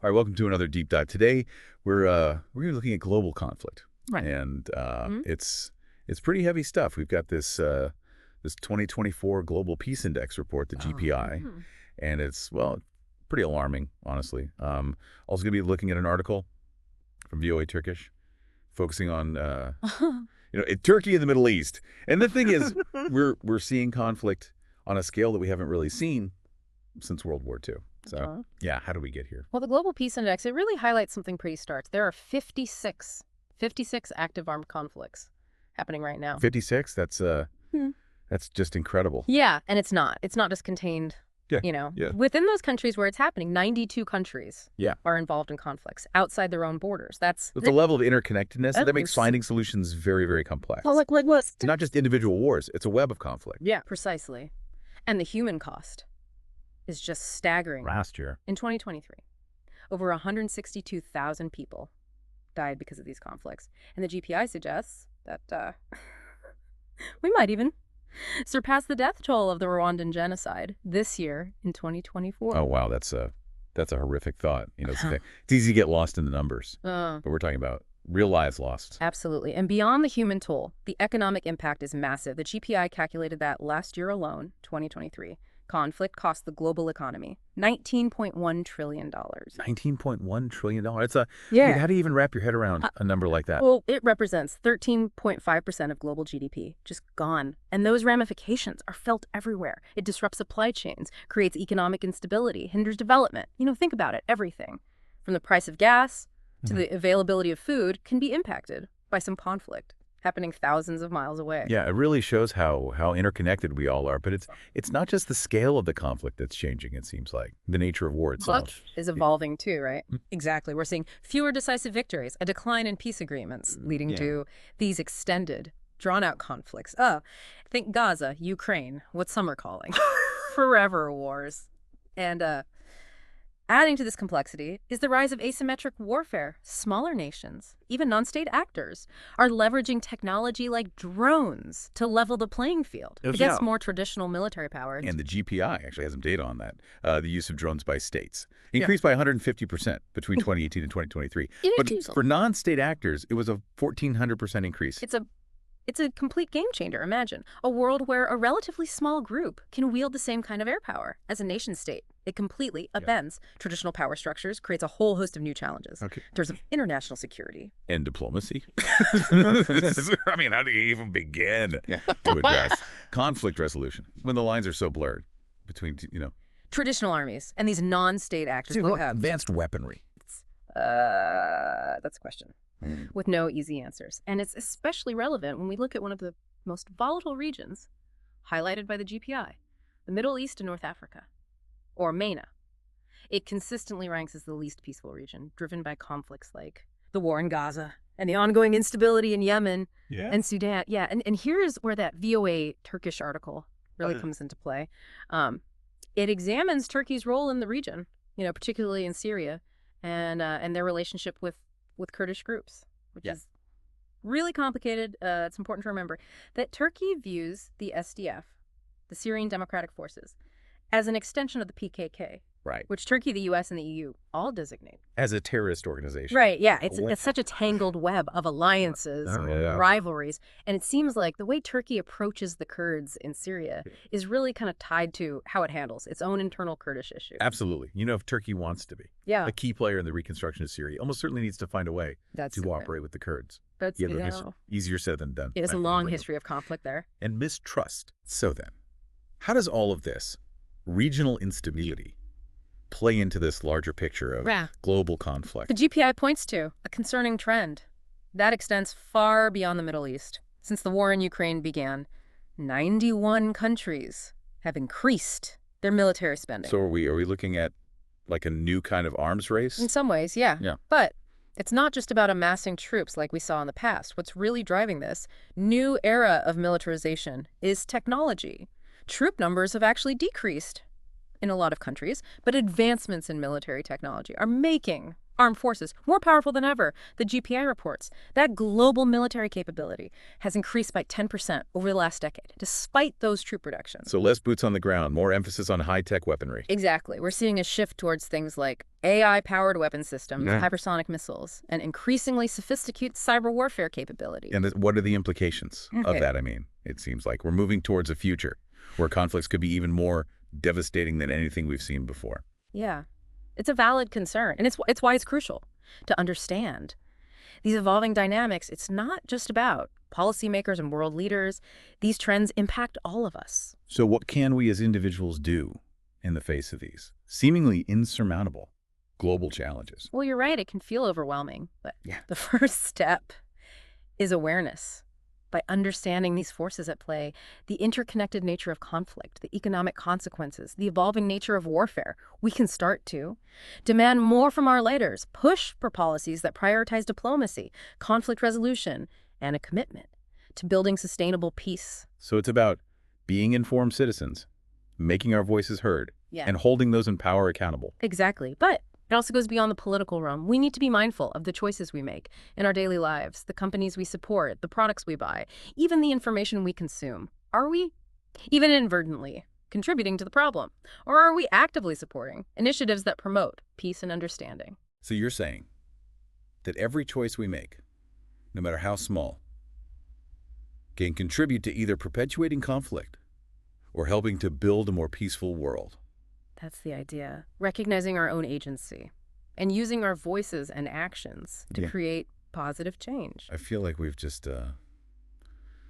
All right, welcome to another deep dive. Today, we're looking at global conflict, Right. and Mhm. it's pretty heavy stuff. We've got this 2024 Global Peace Index report, the Oh. GPI, Mhm. and it's pretty alarming, honestly. Also, going to be looking at an article from VOA Turkish, focusing on Turkey and the Middle East. And the thing is, we're seeing conflict on a scale that we haven't really seen since World War II. So, Uh-huh. yeah, how do we get here? Well, the Global Peace Index, it really highlights something pretty stark. There are 56 active armed conflicts happening right now. 56? Hmm. That's just incredible. Yeah, and it's not. It's not just contained, Yeah, yeah, within those countries where it's happening. 92 countries yeah. are involved in conflicts outside their own borders. That's With the level of interconnectedness, that makes it's- finding solutions very, very complex. well, like what? It's not just individual wars, it's a web of conflict. Yeah, precisely. And the human cost is just staggering. Last year. In 2023, over 162,000 people died because of these conflicts. And the GPI suggests that we might even surpass the death toll of the Rwandan genocide this year in 2024. Oh, wow, that's a horrific thought. It's easy to get lost in the numbers, but we're talking about real lives lost. Absolutely. And beyond the human toll, the economic impact is massive. The GPI calculated that last year alone, 2023, conflict cost the global economy $19.1 trillion. $19.1 trillion. I Yeah. mean, how do you even wrap your head around a number like that? Well, it represents 13.5% of global GDP, just gone. And those ramifications are felt everywhere. It disrupts supply chains, creates economic instability, hinders development. Think about it. Everything, from the price of gas to the availability of food, can be impacted by some conflict happening thousands of miles away. Yeah, it really shows how interconnected we all are. But it's not just the scale of the conflict that's changing, it seems like. The nature of war itself. Conflict is evolving too, right? Exactly. We're seeing fewer decisive victories, a decline in peace agreements, leading to these extended, drawn-out conflicts. Think Gaza, Ukraine, what some are calling forever wars. And adding to this complexity is the rise of asymmetric warfare. Smaller nations, even non-state actors, are leveraging technology like drones to level the playing field against more traditional military power. And the GPI actually has some data on that. The use of drones by states increased by 150% between 2018 and 2023. But for non-state actors, it was a 1,400% increase. It's a complete game changer. Imagine a world where a relatively small group can wield the same kind of air power as a nation state. It completely upends traditional power structures, creates a whole host of new challenges. Okay. In terms of international security. And diplomacy. I mean, how do you even begin to address conflict resolution when the lines are so blurred between, Traditional armies and these non-state actors. advanced weaponry? That's a question with no easy answers. And it's especially relevant when we look at one of the most volatile regions highlighted by the GPI, the Middle East and North Africa, or MENA. It consistently ranks as the least peaceful region, driven by conflicts like the war in Gaza and the ongoing instability in Yemen and Sudan. Yeah, and here's where that VOA Turkish article really comes into play. It examines Turkey's role in the region, particularly in Syria, and their relationship with Kurdish groups, which is really complicated. It's important to remember that Turkey views the SDF, the Syrian Democratic Forces, as an extension of the PKK, right? Which Turkey, the U.S., and the EU all designate As a terrorist organization. Right, yeah. It's such a tangled web of alliances, rivalries. And it seems like the way Turkey approaches the Kurds in Syria is really kind of tied to how it handles its own internal Kurdish issue. Absolutely. If Turkey wants to be a key player in the reconstruction of Syria, almost certainly needs to find a way to cooperate with the Kurds. That's easier said than done. It is a long history of conflict there. And mistrust. So then, how does all of this regional instability play into this larger picture of global conflict? The GPI points to a concerning trend that extends far beyond the Middle East. Since the war in Ukraine began, 91 countries have increased their military spending. So are we looking at like a new kind of arms race? In some ways, yeah. But it's not just about amassing troops like we saw in the past. What's really driving this new era of militarization is technology. Troop numbers have actually decreased. in a lot of countries, but advancements in military technology are making armed forces more powerful than ever. The GPI reports that global military capability has increased by 10% over the last decade, despite those troop reductions. So less boots on the ground, more emphasis on high-tech weaponry. Exactly. We're seeing a shift towards things like AI-powered weapon systems, Yeah. hypersonic missiles, and increasingly sophisticated cyber warfare capability. And what are the implications of Okay. that? I mean, it seems like we're moving towards a future where conflicts could be even more devastating than anything we've seen before. Yeah. It's a valid concern, and it's why it's crucial to understand these evolving dynamics. It's not just about policymakers and world leaders. These trends impact all of us. So what can we as individuals do in the face of these seemingly insurmountable global challenges? Well, you're right, it can feel overwhelming, but Yeah. the first step is awareness. By understanding these forces at play, the interconnected nature of conflict, the economic consequences, the evolving nature of warfare, we can start to demand more from our leaders, push for policies that prioritize diplomacy, conflict resolution, and a commitment to building sustainable peace. So it's about being informed citizens, making our voices heard, Yeah. and holding those in power accountable. Exactly. But it also goes beyond the political realm. We need to be mindful of the choices we make in our daily lives, the companies we support, the products we buy, even the information we consume. Are we, even inadvertently, contributing to the problem? Or are we actively supporting initiatives that promote peace and understanding? So you're saying that every choice we make, no matter how small, can contribute to either perpetuating conflict or helping to build a more peaceful world. That's the idea. Recognizing our own agency and using our voices and actions to Yeah. create positive change. I feel like we've just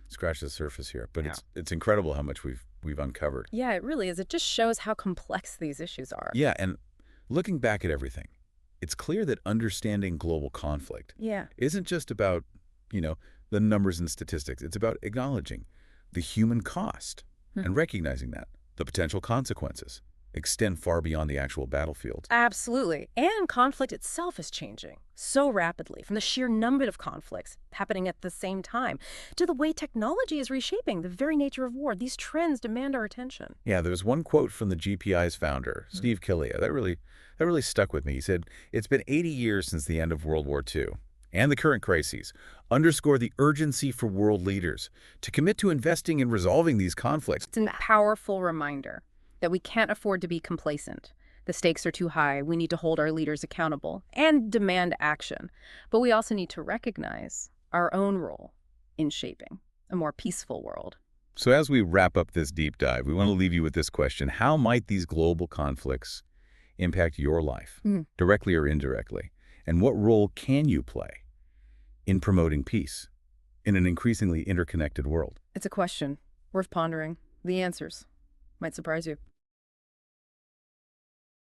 scratched the surface here, but Yeah. it's incredible how much we've uncovered. Yeah, it really is. It just shows how complex these issues are. Yeah, and looking back at everything, it's clear that understanding global conflict Yeah. isn't just about, the numbers and statistics. It's about acknowledging the human cost and recognizing that the potential consequences extend far beyond the actual battlefield. Absolutely. And conflict itself is changing so rapidly, from the sheer number of conflicts happening at the same time to the way technology is reshaping the very nature of war. These trends demand our attention. Yeah, there was one quote from the GPI's founder, Steve Killia, that really stuck with me. He said, "It's been 80 years since the end of World War II, and the current crises underscore the urgency for world leaders to commit to investing in resolving these conflicts." It's a powerful reminder that we can't afford to be complacent. The stakes are too high. We need to hold our leaders accountable and demand action. But we also need to recognize our own role in shaping a more peaceful world. So as we wrap up this deep dive, we want to leave you with this question. How might these global conflicts impact your life, directly or indirectly? And what role can you play in promoting peace in an increasingly interconnected world? It's a question worth pondering. The answers might surprise you.